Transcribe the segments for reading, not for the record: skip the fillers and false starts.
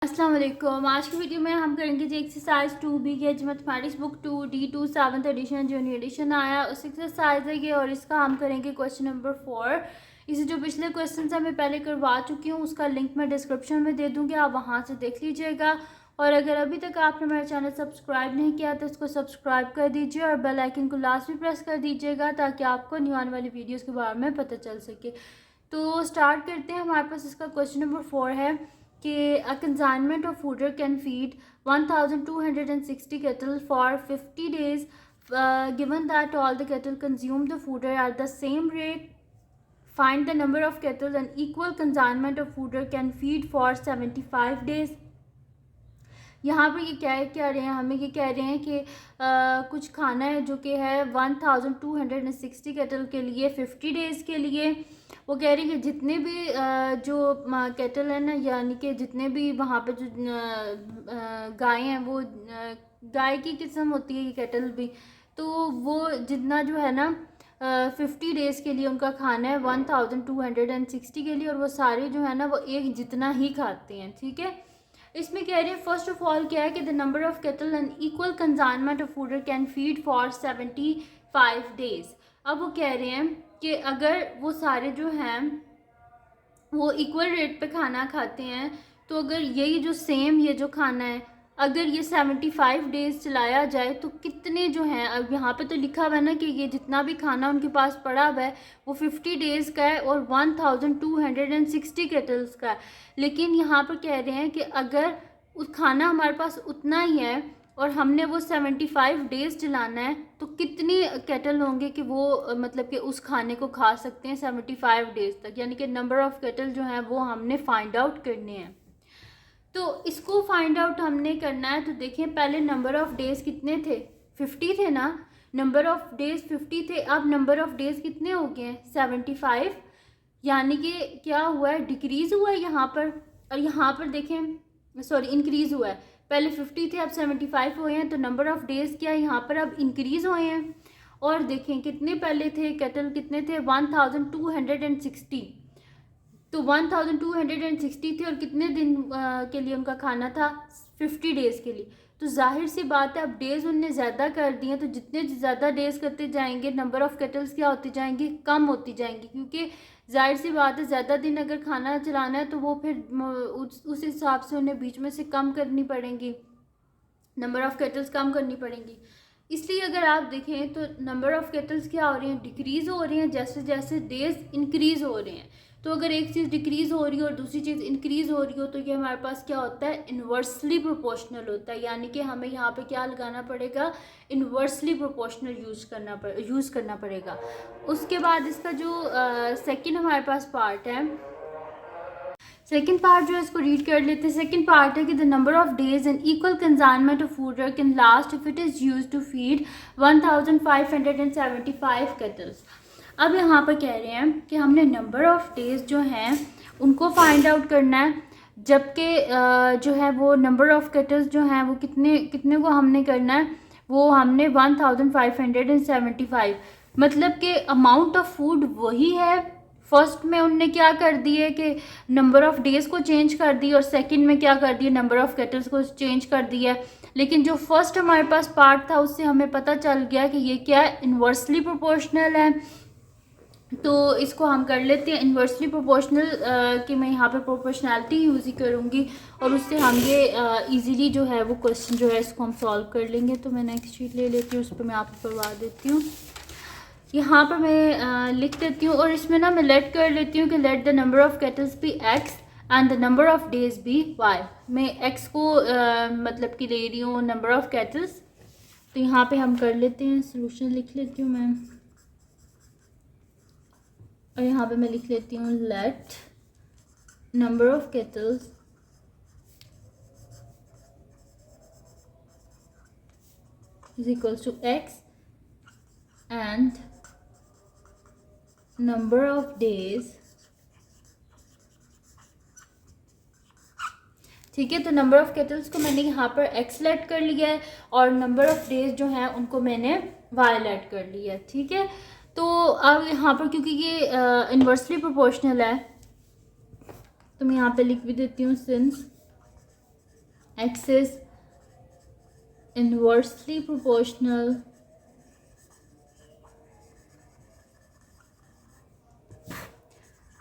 अस्सलाम वालेकुम। आज की वीडियो में हम करेंगे जी एक्सरसाइज 2B की as mathematics book 2 D2 7th edition junior edition आया उस एक्सरसाइज है ये और इसका हम करेंगे क्वेश्चन नंबर 4। इसे जो पिछले क्वेश्चन है मैं पहले करवा चुकी हूँ, उसका लिंक मैं डिस्क्रिप्शन में दे दूँगी, आप वहाँ से देख लीजिएगा। और अगर अभी तक आपने मेरा चैनल सब्सक्राइब नहीं किया तो इसको सब्सक्राइब कर दीजिए और बेल आइकन को लास्ट में प्रेस कर दीजिएगा ताकि आपको न्यू आने वाली वीडियोज़ के बारे में पता चल सके। तो स्टार्ट करते हैं। हमारे पास इसका क्वेश्चन नंबर 4 है कि a consignment of fooder can feed 1260 cattle for 50 days, given that all the cattle consume the fooder at the same rate. Find the number of cattle an equal consignment of fooder can feed for 75 days. यहाँ पर ये क्या कह रहे हैं, हमें ये कह रहे हैं कि कुछ खाना है जो कि है 1260 कैटल के लिए 50 डेज़ के लिए। वो कह रहे हैं कि जितने भी जो कैटल है ना, यानी कि जितने भी वहाँ पे जो गाय हैं, वो गाय की किस्म होती है ये कैटल भी, तो वो जितना जो है ना 50 डेज़ के लिए उनका खाना है 1260 के लिए, और वो सारे जो है ना वो एक जितना ही खाते हैं। ठीक है, इसमें कह रहे हैं फर्स्ट ऑफ ऑल क्या है कि the number of cattle and equal consignment of fodder can feed for 75 days. अब वो कह रहे हैं कि अगर वो सारे जो हैं वो इक्वल रेट पे खाना खाते हैं, तो अगर यही जो सेम ये जो खाना है अगर ये 75 डेज़ चलाया जाए तो कितने जो हैं, अब यहाँ पे तो लिखा हुआ है ना कि ये जितना भी खाना उनके पास पड़ा हुआ है वो 50 डेज़ का है और 1260 केटल्स का है। लेकिन यहाँ पर कह रहे हैं कि अगर उस खाना हमारे पास उतना ही है और हमने वो 75 डेज़ चलाना है तो कितनी केटल होंगे कि वो मतलब कि उस खाने को खा सकते हैं 75 डेज़ तक, यानी कि नंबर ऑफ़ केटल जो हैं वो हमने फाइंड आउट करने हैं। तो इसको फाइंड आउट हमने करना है। तो देखें पहले नंबर ऑफ़ डेज़ कितने थे, 50 थे ना, नंबर ऑफ़ डेज़ 50 थे। अब नंबर ऑफ़ डेज़ कितने हो गए हैं 75, यानी कि क्या हुआ है डिक्रीज़ हुआ है यहाँ पर, और यहाँ पर देखें सॉरी इंक्रीज़ हुआ है। पहले 50 थे अब 75 हुए हैं, तो नंबर ऑफ़ डेज़ क्या है यहाँ पर अब इंक्रीज़ हुए हैं। और देखें कितने पहले थे कैटल, कितने थे 1260, तो 1260 थे और कितने दिन के लिए उनका खाना था 50 डेज़ के लिए। तो जाहिर सी बात है अब डेज़ उनने ज़्यादा कर दिए, तो जितने ज़्यादा डेज़ करते जाएंगे नंबर ऑफ़ केटल्स क्या होती जाएंगी, कम होती जाएंगी, क्योंकि जाहिर सी बात है ज़्यादा दिन अगर खाना चलाना है तो वो फिर उस हिसाब से उन्हें बीच में से कम करनी पड़ेंगी, नंबर ऑफ़ केटल्स कम करनी पड़ेंगी। इसलिए अगर आप देखें तो नंबर ऑफ़ केटल्स क्या हो रही हैं, डिक्रीज़ हो रही हैं जैसे जैसे डेज़ इंक्रीज़ हो रहे हैं। तो अगर एक चीज़ डिक्रीज़ हो रही हो और दूसरी चीज़ इंक्रीज़ हो रही हो तो ये हमारे पास क्या होता है, इन्वर्सली प्रोपोर्शनल होता है, यानी कि हमें यहाँ पे क्या लगाना पड़ेगा, इन्वर्सली प्रोपोर्शनल यूज़ करना पड़ेगा। उसके बाद इसका जो सेकंड हमारे पास पार्ट है, सेकेंड पार्ट जो है इसको रीड कर लेते हैं। सेकेंड पार्ट है कि the number of days and equal consignment of food can last if it is use to feed 1575 cattles. अब यहाँ पर कह रहे हैं कि हमने नंबर ऑफ़ डेज़ जो हैं उनको फाइंड आउट करना है, जबकि जो है वो नंबर ऑफ़ केटल्स जो हैं वो कितने कितने को हमने करना है, वो हमने 1575, मतलब कि अमाउंट ऑफ फूड वही है। फर्स्ट में उनने क्या कर दिए कि नंबर ऑफ़ डेज़ को चेंज कर दी और सेकंड में क्या कर दिया, नंबर ऑफ़ केटल्स को चेंज कर दिया। लेकिन जो फर्स्ट हमारे पास पार्ट था उससे हमें पता चल गया कि ये क्या है, इन्वर्सली प्रोपोर्शनल है। तो इसको हम कर लेते हैं इन्वर्सली प्रोपोर्शनल, कि मैं यहाँ पे प्रोपोर्शनैलिटी यूज़ ही करूँगी और उससे हम ये इजीली जो है वो क्वेश्चन जो है इसको हम सॉल्व कर लेंगे। तो मैं नेक्स्ट शीट ले लेती हूँ, उस पर मैं आपको करवा देती हूँ। यहाँ पर मैं लिख देती हूँ और इसमें ना मैं लेट कर लेती हूँ कि let the number of cattles be x and the number of days be y. मैं एक्स को मतलब कि ले रही हूँ नंबर ऑफ़ केटल्स। तो यहाँ पे हम कर लेते हैं, सोल्यूशन लिख लेती हूँ मैं, और यहाँ पे मैं लिख लेती हूँ let number of cattles is equals to x and number of days. ठीक है, तो नंबर ऑफ़ केटल्स को मैंने यहाँ पर एक्स लेट कर लिया है और नंबर ऑफ़ डेज जो हैं उनको मैंने वाई लेट कर लिया है। ठीक है, तो अब यहाँ पर क्योंकि ये इन्वर्सली प्रोपोर्शनल है तो मैं यहाँ पे लिख भी देती हूँ since x is inversely proportional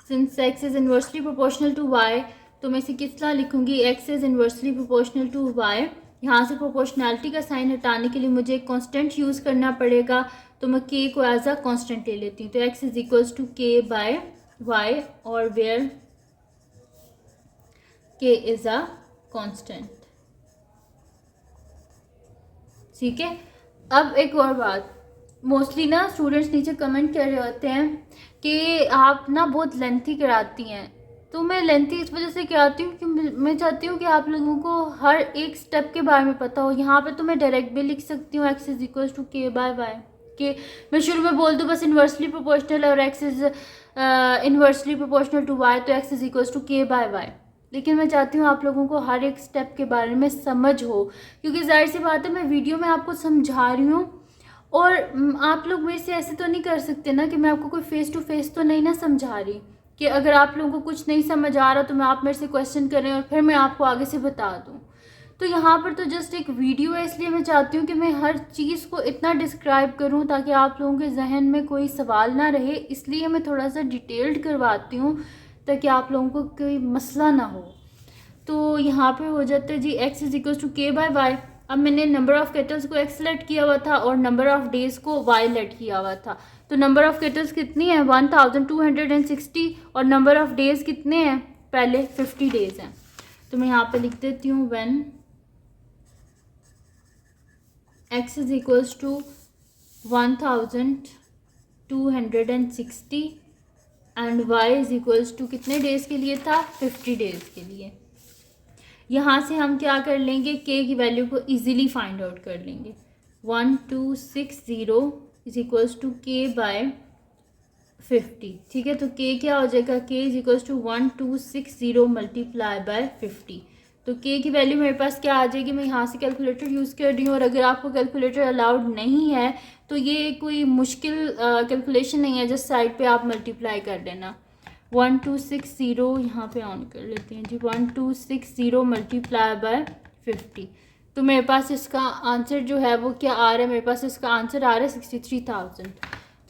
since x is inversely proportional to y, तो मैं इसे किस तरह लिखूंगी, x is inversely proportional to y। यहाँ से प्रोपोर्शनैलिटी का साइन हटाने के लिए मुझे एक कांस्टेंट यूज़ करना पड़ेगा, तो मैं k को एज अ कांस्टेंट ले लेती हूँ। तो x is equals to k by y और where k is a constant. ठीक है। अब एक और बात, मोस्टली ना स्टूडेंट्स नीचे कमेंट कर रहे होते हैं कि आप ना बहुत लेंथी कराती हैं, तो मैं लेंथी इस वजह से कराती हूँ कि मैं चाहती हूँ कि आप लोगों को हर एक स्टेप के बारे में पता हो। यहाँ पे तो मैं डायरेक्ट भी लिख सकती हूँ x is equals to k by y, कि मैं शुरू में बोल दूँ बस इन्वर्सली प्रोपोर्शनल और x is inversely proportional to y, तो x is equals to k by y. लेकिन मैं चाहती हूँ आप लोगों को हर एक स्टेप के बारे में समझ हो, क्योंकि जाहिर सी बात है मैं वीडियो में आपको समझा रही हूँ और आप लोग मेरे से ऐसे तो नहीं कर सकते ना कि मैं आपको कोई फेस टू फेस तो नहीं ना समझा रही, कि अगर आप लोगों को कुछ नहीं समझ आ रहा तो मैं आप मेरे से क्वेश्चन करें और फिर मैं आपको आगे से बता दूँ। तो यहाँ पर तो जस्ट एक वीडियो है, इसलिए मैं चाहती हूँ कि मैं हर चीज़ को इतना डिस्क्राइब करूँ ताकि आप लोगों के जहन में कोई सवाल ना रहे, इसलिए मैं थोड़ा सा डिटेल्ड करवाती हूँ ताकि आप लोगों को कोई मसला ना हो। तो यहाँ पे हो जाता है जी x इज इक्वल टू के बाय वाई। अब मैंने नंबर ऑफ़ केटल्स को x लेट किया हुआ था और नंबर ऑफ़ डेज़ को y लेट किया हुआ था। तो नंबर ऑफ़ केटल्स कितनी है 1260 और नंबर ऑफ़ डेज़ कितने हैं, पहले 50 डेज़ हैं। तो मैं यहाँ पे लिख देती हूँ when x is equals to 1260 and y is equals to कितने डेज़ के लिए था, 50 डेज़ के लिए। यहाँ से हम क्या कर लेंगे, k की वैल्यू को इजीली फाइंड आउट कर लेंगे। 1260 is equals to k by 50। ठीक है, तो k क्या हो जाएगा, k is equals to 1260 multiply by 50। तो k की वैल्यू मेरे पास क्या आ जाएगी, मैं यहाँ से कैलकुलेटर यूज़ कर रही हूँ और अगर आपको कैलकुलेटर अलाउड नहीं है तो ये कोई मुश्किल कैलकुलेशन नहीं है, जस्ट साइड पे आप मल्टीप्लाई कर देना। 1260 यहाँ पे ऑन कर लेते हैं जी, 1260 मल्टीप्लाई बाय 50। तो मेरे पास इसका आंसर जो है वो क्या आ रहा है, मेरे पास इसका आंसर आ रहा है 63,000।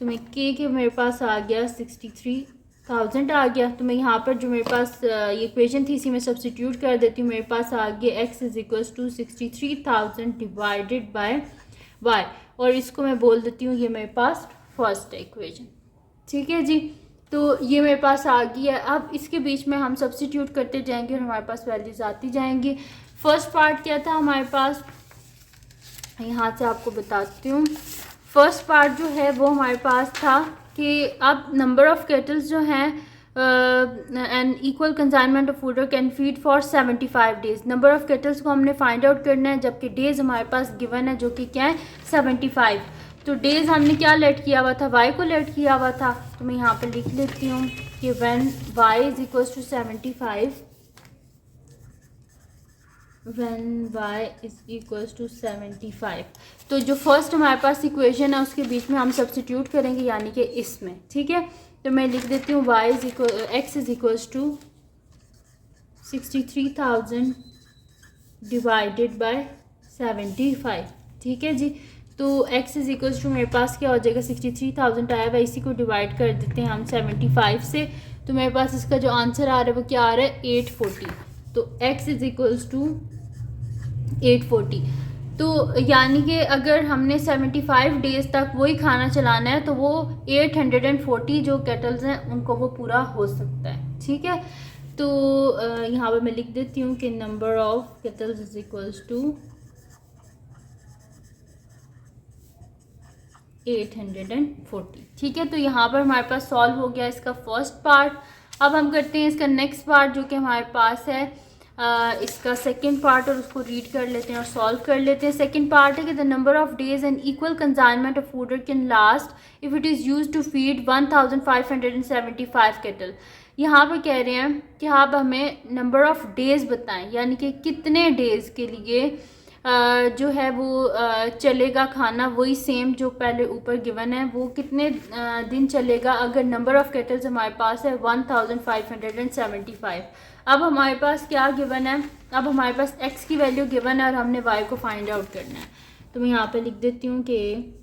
तो मैं के मेरे पास आ गया 63,000 आ गया। तो मैं यहाँ पर जो मेरे पास ये इक्वेशन थी इसी में सब्स्टिट्यूट कर देती हूँ। मेरे पास आ गया x is equals to 63,000 divided by y और इसको मैं बोल देती हूँ ये मेरे पास फर्स्ट है इक्वेशन। ठीक है जी, तो ये मेरे पास आ गई है। अब इसके बीच में हम सब्स्टिट्यूट करते जाएंगे और हमारे पास वैल्यूज आती जाएंगी। फर्स्ट पार्ट क्या था हमारे पास, यहाँ से आपको बताती हूँ। फर्स्ट पार्ट जो है वो हमारे पास था कि अब नंबर ऑफ़ केटल्स जो हैं and equal consignment of fodder can feed for 75 days. Number of kettles को हमने फाइंड आउट करना है, जबकि डेज़ हमारे पास गिवन है जो कि क्या है 75। तो डेज़ हमने क्या लेट किया हुआ था, y को लेट किया हुआ था। तो मैं यहाँ पर लिख लेती हूँ कि when y is equals to 75, when y is equals to 75। तो जो फर्स्ट हमारे पास इक्वेशन है उसके बीच में हम सब्स्टिट्यूट करेंगे, यानी कि इसमें। ठीक है, तो मैं लिख देती हूँ y is equal x is equals to 63,000 divided by 75। ठीक है जी, तो x इज इक्वल्स टू मेरे पास क्या हो जाएगा 63,000 आया हुआ, इसी को डिवाइड कर देते हैं हम 75 से। तो मेरे पास इसका जो आंसर आ रहा है वो क्या आ रहा है 840। तो x इज इक्वल्स टू 840। तो यानी कि अगर हमने 75 डेज़ तक वही खाना चलाना है तो वो 840 जो केटल्स हैं उनको वो पूरा हो सकता है। ठीक है, तो यहाँ पर मैं लिख देती हूँ कि number of cattles is equals to 840। ठीक है, तो यहाँ पर हमारे पास सॉल्व हो गया इसका फर्स्ट पार्ट। अब हम करते हैं इसका नेक्स्ट पार्ट जो कि हमारे पास है इसका सेकंड पार्ट, और उसको रीड कर लेते हैं और सॉल्व कर लेते हैं। सेकंड पार्ट है कि the number of days and equal consignment of fodder can last if it is use to feed 1575 cattle. यहाँ पे कह रहे हैं कि आप हमें नंबर ऑफ़ डेज़ बताएं, यानी कि कितने डेज़ के लिए जो है वो चलेगा खाना, वही सेम जो पहले ऊपर गिवन है, वो कितने दिन चलेगा अगर नंबर ऑफ़ केटल्स हमारे पास है 1575। अब हमारे पास क्या गिवन है, अब हमारे पास x की वैल्यू गिवन है और हमने y को फाइंड आउट करना है। तो मैं यहाँ पे लिख देती हूँ कि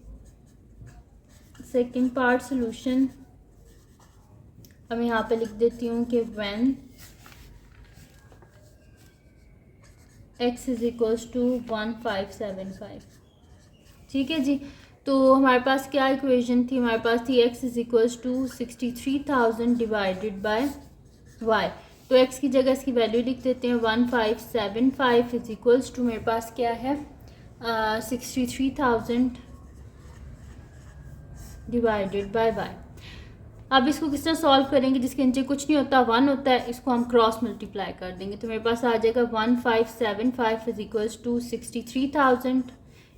सेकंड पार्ट सोल्यूशन, अब मैं यहाँ पे लिख देती हूँ कि when x is equals to 1575। ठीक है जी। तो हमारे पास क्या इक्वेशन थी, हमारे पास थी x is equals to 63,000 divided by y। तो x की जगह इसकी वैल्यू लिख देते हैं 1575 इज इक्वल्स टू मेरे पास क्या है 63,000 डिवाइडेड बाय y। अब इसको किस तरह सॉल्व करेंगे, जिसके नीचे कुछ नहीं होता 1 होता है, इसको हम क्रॉस मल्टीप्लाई कर देंगे। तो मेरे पास आ जाएगा 1575 इज इक्वल्स टू 63,000,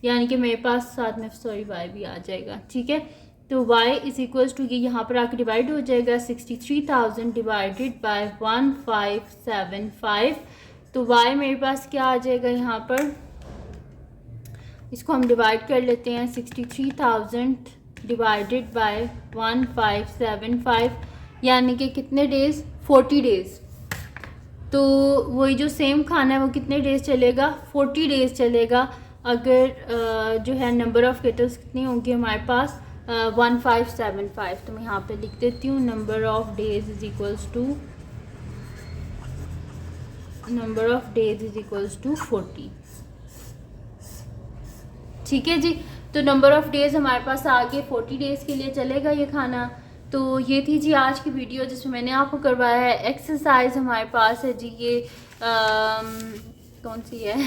यानी कि मेरे पास साथ में सॉरी y भी आ जाएगा। ठीक है, तो y इज इक्वल्स टू ये यहाँ पर आके डिवाइड हो जाएगा 63,000 डिवाइडेड बाय 1575। तो y मेरे पास क्या आ जाएगा यहाँ पर, इसको हम डिवाइड कर लेते हैं 63,000 डिवाइडेड बाय 1575, यानी कि कितने डेज़, 40 डेज़। तो वही जो सेम खाना है वो कितने डेज़ चलेगा, 40 डेज़ चलेगा। अगर जो है नंबर ऑफ़ केटल्स कितनी होंगी हमारे पास 1575। तो मैं यहाँ पे लिख देती हूँ number of days is equals to 40। ठीक है जी। तो नंबर ऑफ़ डेज़ हमारे पास आगे 40 डेज़ के लिए चलेगा ये खाना। तो ये थी जी आज की वीडियो जिसमें मैंने आपको करवाया है एक्सरसाइज। हमारे पास है जी ये कौन सी है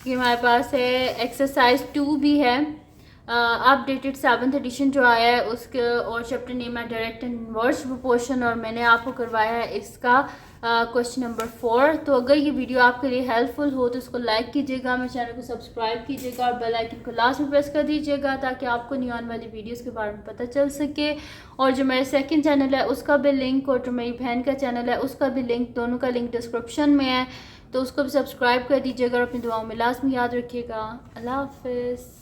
ये हमारे पास है एक्सरसाइज 2 भी है, अपडेटेड 7th एडिशन जो आया है उसके, और चैप्टर नेम है डायरेक्ट एंड इनवर्स प्रोपोर्शन, और मैंने आपको करवाया है इसका क्वेश्चन नंबर 4। तो अगर ये वीडियो आपके लिए हेल्पफुल हो तो इसको लाइक कीजिएगा, मेरे चैनल को सब्सक्राइब कीजिएगा और बेल आइकन को लास्ट में प्रेस कर दीजिएगा ताकि आपको न्यू आने वाली वीडियोस के बारे में पता चल सके। और जो मेरा सेकंड चैनल है उसका भी लिंक, और जो मेरी बहन का चैनल है उसका भी लिंक, दोनों का लिंक डिस्क्रिप्शन में है, तो उसको भी सब्सक्राइब कर दीजिएगा और अपनी दुआओं में लाजमी याद रखिएगा। अल्लाह हाफ़िज़।